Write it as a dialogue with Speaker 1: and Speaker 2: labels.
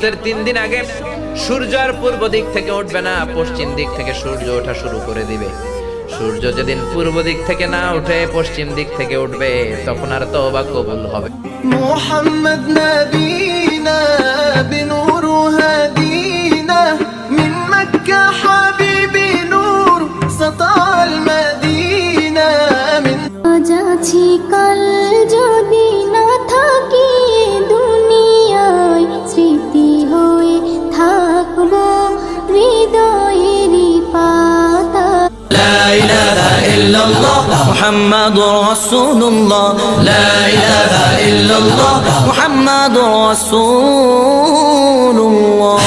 Speaker 1: কিয়ামতের 3 দিন আগে সূর্য আর পূর্ব দিক থেকে উঠবে না, পশ্চিম দিক থেকে সূর্য ওঠা শুরু করে দিবে। সূর্য যেদিন পূর্ব দিক থেকে না উঠে পশ্চিম দিক থেকে উঠবে, তখন আর তওবা কবুল হবে।
Speaker 2: محمد نبينا بنور هدينا من مكة حبيبي نور سطع المدينة من
Speaker 3: যাচ্ছি কাল যদি না থাকি দুনিয়ায়, স্মৃতি হয়ে থাকবো হৃদয়েরই পাতা।
Speaker 2: لا إله إلا الله محمد رسول الله لا إله إلا الله محمد رسول الله